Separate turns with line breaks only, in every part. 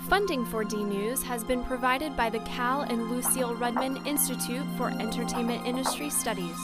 Funding for DNews has been provided by the Cal and Lucille Rudman Institute for Entertainment Industry Studies.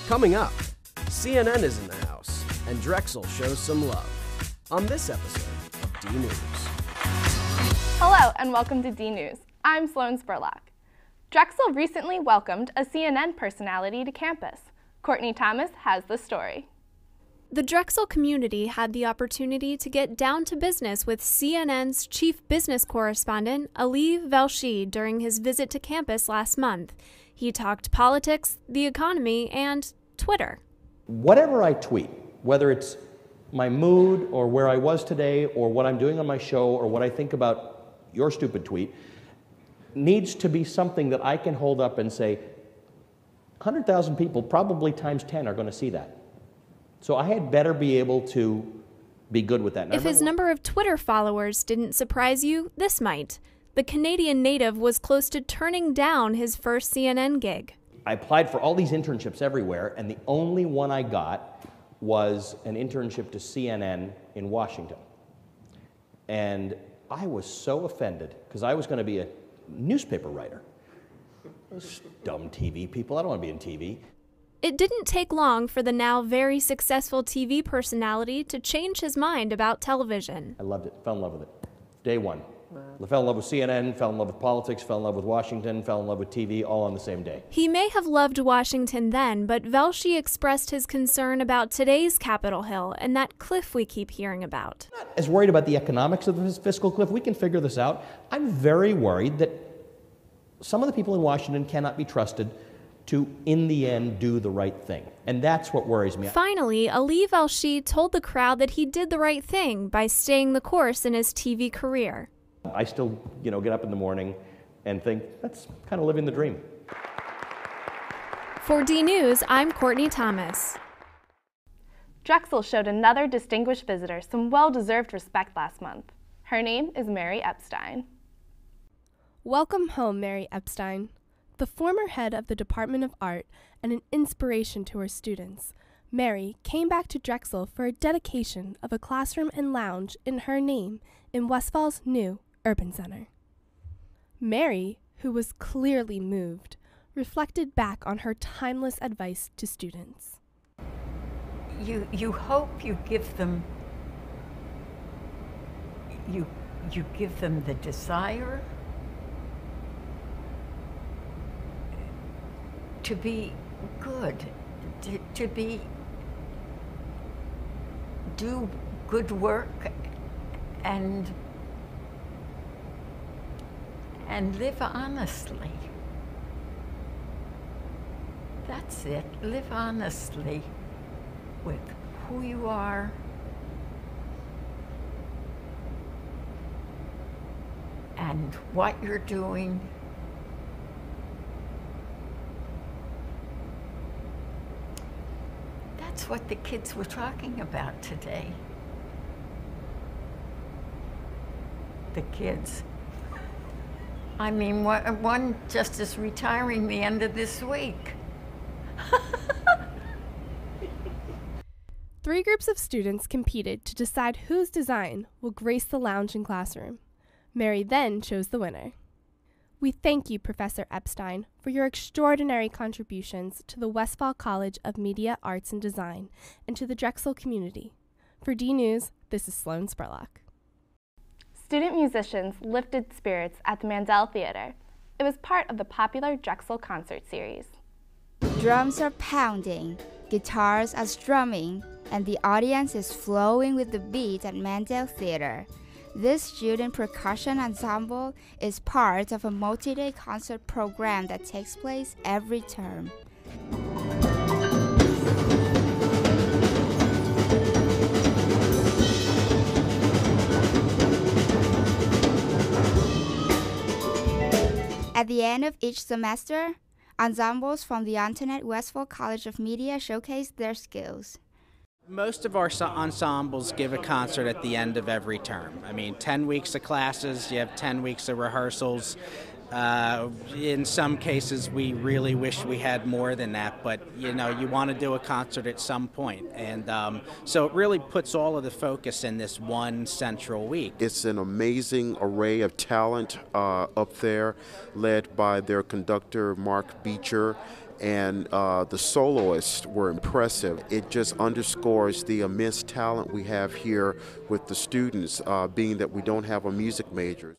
Coming up, CNN is in the house, and Drexel shows some love on this episode of DNews.
Hello, and welcome to DNews. I'm Sloan Spurlock. Drexel recently welcomed a CNN personality to campus. Courtney Thomas has the story.
The Drexel community had the opportunity to get down to business with CNN's chief business correspondent, Ali Velshi, during his visit to campus last month. He talked politics, the economy, and Twitter.
Whatever I tweet, whether it's my mood or where I was today or what I'm doing on my show or what I think about your stupid tweet, needs to be something that I can hold up and say, 100,000 people, probably times 10, are going to see that. So I had better be able to be good with that. And
if his number of Twitter followers didn't surprise you, this might. The Canadian native was close to turning down his first CNN gig.
I applied for all these internships everywhere, and the only one I got was an internship to CNN in Washington. And I was so offended, because I was going to be a newspaper writer. Those dumb TV people, I don't want to be in TV.
It didn't take long for the now very successful TV personality to change his mind about television.
I loved it, fell in love with it. Day one. I fell in love with CNN, fell in love with politics, fell in love with Washington, fell in love with TV, all on the same day.
He may have loved Washington then, but Velshi expressed his concern about today's Capitol Hill and that cliff we keep hearing about.
I'm not as worried about the economics of this fiscal cliff. We can figure this out. I'm very worried that some of the people in Washington cannot be trusted to, in the end, do the right thing. And that's what worries me.
Finally, Ali Velshi told the crowd that he did the right thing by staying the course in his TV career.
I still, get up in the morning and think, that's kind of living the dream.
For DNews, I'm Courtney Thomas.
Drexel showed another distinguished visitor some well-deserved respect last month. Her name is Mary Epstein.
Welcome home, Mary Epstein. The former head of the Department of Art and an inspiration to her students, Mary came back to Drexel for a dedication of a classroom and lounge in her name in Westfall's new Urban Center. Mary, who was clearly moved, reflected back on her timeless advice to students.
You hope you give them you give them the desire to be good, to do good work and live honestly. That's it. Live honestly with who you are and what you're doing. That's what the kids were talking about today. The kids. I mean, one just is retiring the end of this week.
3 groups of students competed to decide whose design will grace the lounge and classroom. Mary then chose the winner. We thank you, Professor Epstein, for your extraordinary contributions to the Westfall College of Media, Arts, and Design, and to the Drexel community. For DNews, this is Sloan Spurlock.
Student musicians lifted spirits at the Mandel Theater. It was part of the popular Drexel concert series.
Drums are pounding, guitars are strumming, and the audience is flowing with the beat at Mandel Theater. This student percussion ensemble is part of a multi-day concert program that takes place every term. At the end of each semester, ensembles from the Antoinette Westfall College of Media showcase their skills.
Most of our ensembles give a concert at the end of every term. I mean, 10 weeks of classes, you have 10 weeks of rehearsals. In some cases, we really wish we had more than that, but you know, you want to do a concert at some point, and so it really puts all of the focus in this one central week.
It's an amazing array of talent up there, led by their conductor, Mark Beecher, and the soloists were impressive. It just underscores the immense talent we have here with the students, being that we don't have a music major.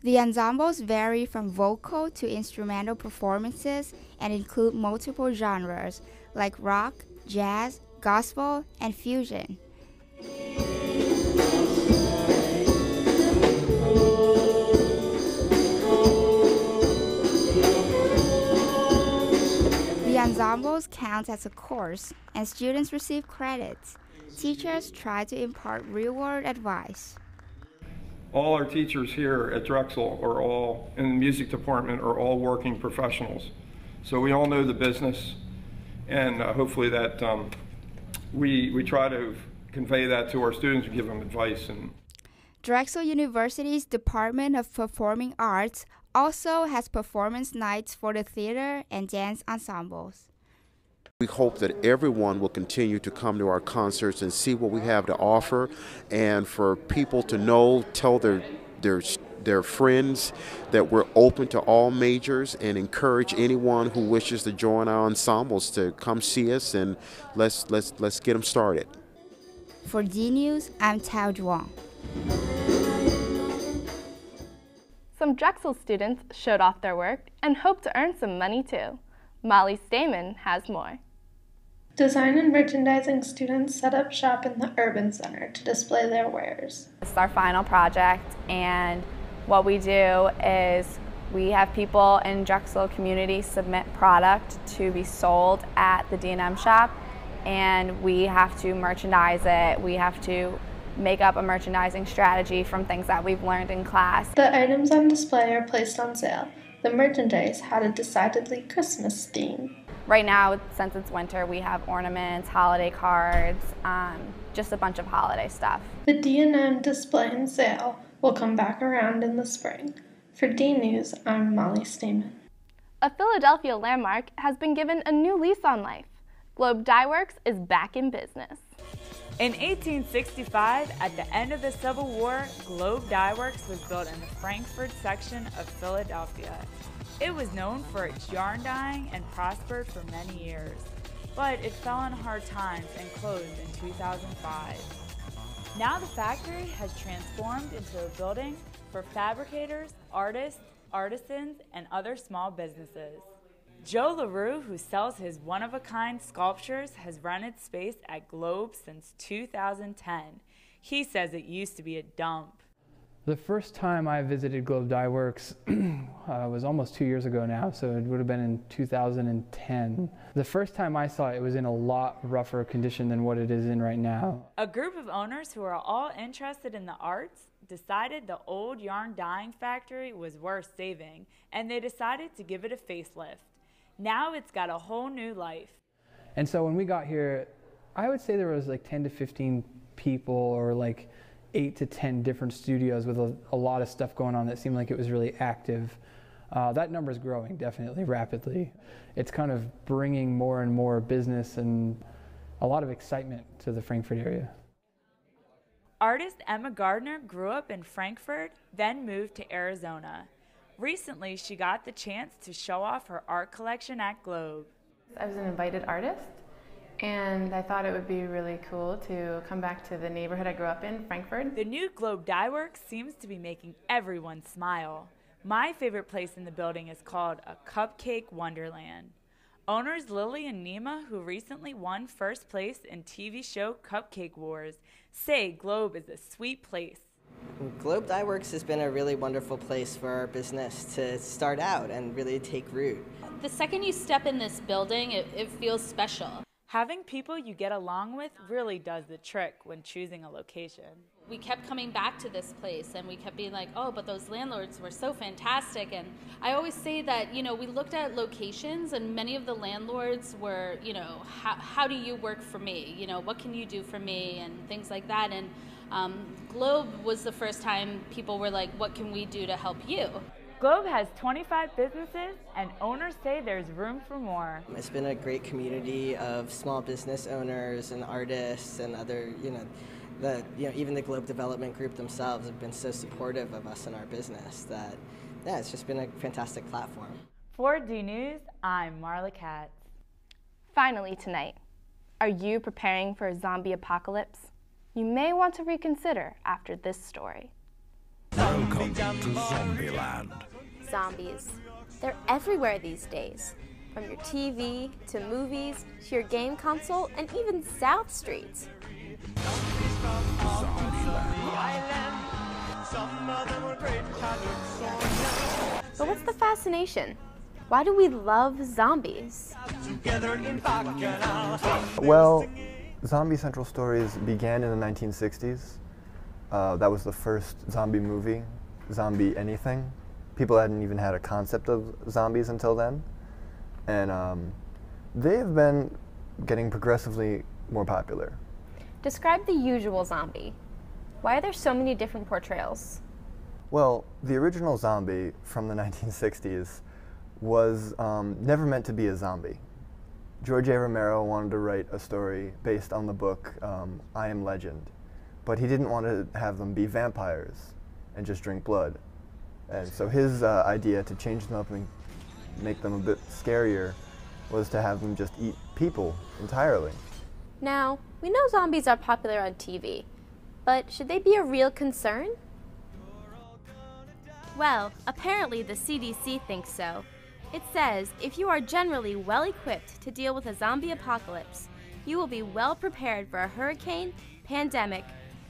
The ensembles vary from vocal to instrumental performances and include multiple genres like rock, jazz, gospel, and fusion. The ensembles count as a course, and students receive credits. Teachers try to impart real-world advice.
All our teachers here at Drexel are all in the music department are all working professionals. So we all know the business, and hopefully that we try to convey that to our students and give them advice.
Drexel University's Department of Performing Arts also has performance nights for the theater and dance ensembles.
We hope that everyone will continue to come to our concerts and see what we have to offer, and for people to know, tell their friends that we're open to all majors, and encourage anyone who wishes to join our ensembles to come see us, and let's get them started.
For DNews, I'm Tao Zhuang.
Some Drexel students showed off their work and hope to earn some money too. Molly Stamen has more.
Design and merchandising students set up shop in the Urban Center to display their wares.
It's our final project, and what we do is we have people in Drexel community submit product to be sold at the D&M shop, and we have to merchandise it. We have to make up a merchandising strategy from things that we've learned in class.
The items on display are placed on sale. The merchandise had a decidedly Christmas theme.
Right now, since it's winter, we have ornaments, holiday cards, just a bunch of holiday stuff.
The D&M display and sale will come back around in the spring. For DNews, I'm Molly Stamen.
A Philadelphia landmark has been given a new lease on life. Globe Dye Works is back in business.
In 1865, at the end of the Civil War, Globe Dye Works was built in the Frankfort section of Philadelphia. It was known for its yarn dyeing and prospered for many years, but it fell on hard times and closed in 2005. Now the factory has transformed into a building for fabricators, artists, artisans, and other small businesses. Joe LaRue, who sells his one-of-a-kind sculptures, has rented space at Globe since 2010. He says it used to be a dump.
The first time I visited Globe Dye Works was almost 2 years ago now, so it would have been in 2010. The first time I saw it, it was in a lot rougher condition than what it is in right now.
A group of owners who are all interested in the arts decided the old yarn dyeing factory was worth saving, and they decided to give it a facelift. Now it's got a whole new life.
And so when we got here, I would say there was like 10 to 15 people, or like 8 to 10 different studios with a lot of stuff going on that seemed like it was really active. That number is growing definitely rapidly. It's kind of bringing more and more business and a lot of excitement to the Frankfort area.
Artist Emma Gardner grew up in Frankfort, then moved to Arizona. Recently, she got the chance to show off her art collection at Globe.
I was an invited artist, and I thought it would be really cool to come back to the neighborhood I grew up in, Frankfort.
The new Globe Dye Works seems to be making everyone smile. My favorite place in the building is called a Cupcake Wonderland. Owners Lily and Nima, who recently won first place in TV show Cupcake Wars, say Globe is a sweet place.
Globe Dye Works has been a really wonderful place for our business to start out and really take root.
The second you step in this building, it feels special.
Having people you get along with really does the trick when choosing a location.
We kept coming back to this place, and we kept being like, oh, but those landlords were so fantastic. And I always say that, you know, we looked at locations, and many of the landlords were, you know, how do you work for me? You know, what can you do for me? And things like that. And Globe was the first time people were like, what can we do to help you?
Globe has 25 businesses, and owners say there's room for more.
It's been a great community of small business owners and artists and other, even the Globe Development Group themselves have been so supportive of us and our business that, yeah, it's just been a fantastic platform.
For DNews, I'm Marla Katz.
Finally tonight, are you preparing for a zombie apocalypse? You may want to reconsider after this story.
Welcome to Zombieland.
Zombies. They're everywhere these days. From your TV, to movies, to your game console, and even South Street. But what's the fascination? Why do we love zombies?
Well, Zombie Central Stories began in the 1960s. That was the first zombie movie, Zombie Anything. People hadn't even had a concept of zombies until then. And they have been getting progressively more popular.
Describe the usual zombie. Why are there so many different portrayals?
Well, the original zombie from the 1960s was never meant to be a zombie. George A. Romero wanted to write a story based on the book I Am Legend, but he didn't want to have them be vampires and just drink blood. And so his idea to change them up and make them a bit scarier was to have them just eat people entirely.
Now, we know zombies are popular on TV, but should they be a real concern? Well, apparently the CDC thinks so. It says if you are generally well equipped to deal with a zombie apocalypse, you will be well prepared for a hurricane, pandemic,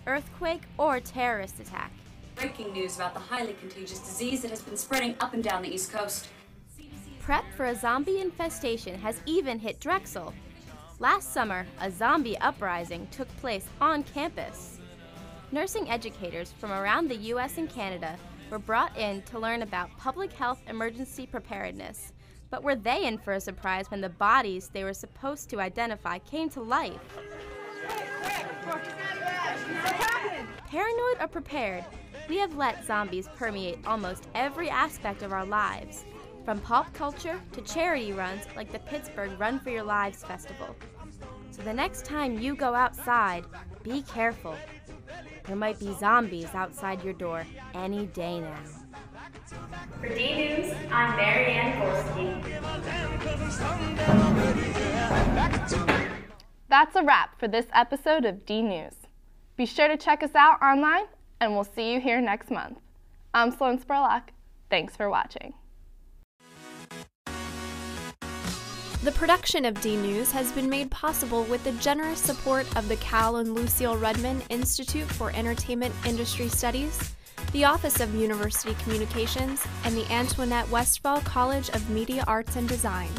earthquake, or terrorist attack.
Breaking news about the highly contagious disease that has been spreading up and down the East Coast.
Prep for a zombie infestation has even hit Drexel. Last summer, a zombie uprising took place on campus. Nursing educators from around the US and Canada were brought in to learn about public health emergency preparedness. But were they in for a surprise when the bodies they were supposed to identify came to life? Paranoid or prepared, we have let zombies permeate almost every aspect of our lives, from pop culture to charity runs like the Pittsburgh Run for Your Lives festival. So the next time you go outside, be careful. There might be zombies outside your door any day now. For DNews, I'm Mary Ann Gorski.
That's a wrap for this episode of DNews. Be sure to check us out online, and we'll see you here next month. I'm Sloan Spurlock. Thanks for watching.
The production of DNews has been made possible with the generous support of the Cal and Lucille Redmond Institute for Entertainment Industry Studies, the Office of University Communications, and the Antoinette Westphal College of Media Arts and Design.